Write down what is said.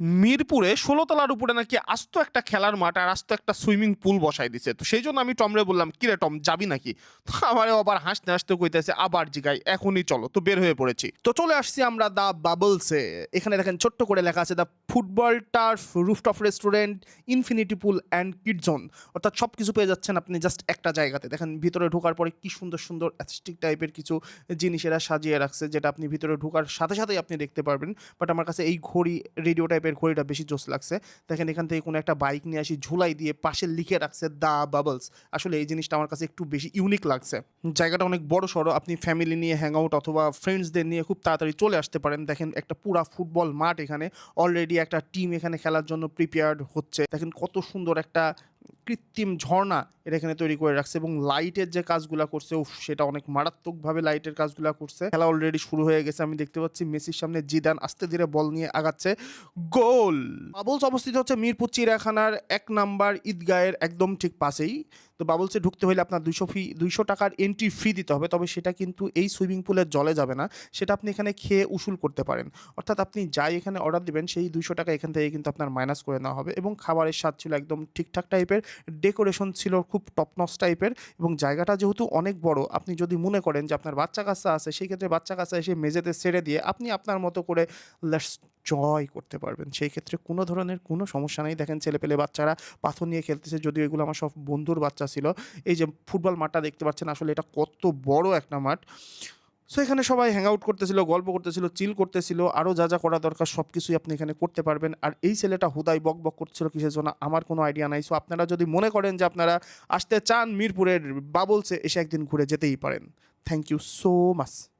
মিরপুরে ১৬ তলার উপরে নাকি আস্ত একটা খেলার মাঠ আর আস্ত একটা সুইমিং পুল বসাই দিছে। তো সেই জন্য আমি টমরে বললাম, "কিরে টম যাবি নাকি?" তো আমারও আবার হাসতে, হাসতে কইতেছে, "আবার জিগাই, এখনই চলো।" তো বের হয়ে পড়েছি। তো চলে আসছি আমরা দ্য বাবলসে। এখানে দেখেন ছোট্ট করে লেখা আছে the football turf, rooftop restaurant, infinity pool and kid zone. অর্থাৎ সবকিছু পেয়ে যাচ্ছেন আপনি জাস্ট একটা জায়গাতে। দেখেন ভিতরে ঢোকার পরে কি সুন্দর, সুন্দর অ্যাথেস্টিক টাইপের কিছু জিনিস এরা সাজিয়ে রাখছে, যেটা আপনি ভিতরে ঢোকার সাথে, সাথেই আপনি দেখতে পারবেন। বাট আমার কাছে এই ঘড়ি, রেডিও টাইপের ঘড়িটা বেশি জোস লাগছে। দেখেন এখান থেকে কোনো একটা বাইক নিয়ে আসি, ঝুলাই দিয়ে পাশে লিখে রাখছে দ্য বাবলস। আসলে এই জিনিসটা আমার কাছে একটু বেশি ইউনিক লাগছে। জায়গাটা অনেক বড় সড়ো, আপনি ফ্যামিলি নিয়ে হ্যাং আউট অথবা ফ্রেন্ডসদের নিয়ে খুব তাড়াতাড়ি চলে আসতে পারেন। দেখেন একটা পুরা ফুটবল মাঠ এখানে, অলরেডি একটা টিম এখানে খেলার জন্য প্রিপেয়ার্ড হচ্ছে। দেখেন কত সুন্দর একটা কৃত্রিম ঝর্ণা এটা এখানে তৈরি করে রাখছে, এবং লাইটের যে কাজগুলা করছে, উফ, সেটা অনেক মারাত্মকভাবে লাইটের কাজগুলা করছে। খেলা অলরেডি শুরু হয়ে গেছে, আমি দেখতে পাচ্ছি মেসির সামনে জিদান আস্তে ধীরে বল নিয়ে আগাচ্ছে। গোল! বাবলস অবস্থিত হচ্ছে মিরপুর চিড়িয়াখানার ১ নাম্বার ঈদগাহের একদম ঠিক পাশেই। তো বাবলসে ঢুকতে হলে আপনার ২০০ টাকার এন্ট্রি ফি দিতে হবে। তবে সেটা কিন্তু এই সুইমিং পুলের জলে যাবে না। সেটা আপনি এখানে খেয়ে উসুল করতে পারেন। অর্থাৎ আপনি যাই এখানে অর্ডার দিবেন, সেই ২০০ টাকা এখান থেকে কিন্তু আপনার মাইনাস করে নেওয়া হবে, এবং খাবারের স্বাদ ছিল একদম ঠিকঠাক টাইপের। ডেকোরেশন ছিল খুব টপ নচ টাইপের, এবং জায়গাটা যেহেতু অনেক বড়, আপনি যদি মনে করেন যে আপনার বাচ্চা-কাচ্চা আছে, সেই ক্ষেত্রে বাচ্চা-কাচ্চা এসে মেঝেতে ছেড়ে দিয়ে আপনি আপনার মতো করে লেটস জয় করতে পারবেন। সেই ক্ষেত্রে কোনো ধরনের কোনো সমস্যা নেই। দেখেন ছেলেপেলে বাচ্চারা পাথর নিয়ে খেলতেছে, যদিও এগুলো আমার সব বন্ধুর বাচ্চা ছিল। এই যে ফুটবল মাঠটা দেখতে পাচ্ছেন, আসলে এটা কত বড় একটা মাঠ। সো এখানে সবাই হ্যাং আউট করতেছিল, গল্প করতেছিল, চিল করতেছিল। আরও যা, যা করা দরকার সব কিছুই আপনি এখানে করতে পারবেন। আর এই ছেলেটা হুদাই বকবক করছিল কিসের জন্য আমার কোনো আইডিয়া নাই। সো আপনারা যদি মনে করেন যে আপনারা আসতে চান মিরপুরের বাবলসে, এসে একদিন ঘুরে যেতেই পারেন। Thank you so much.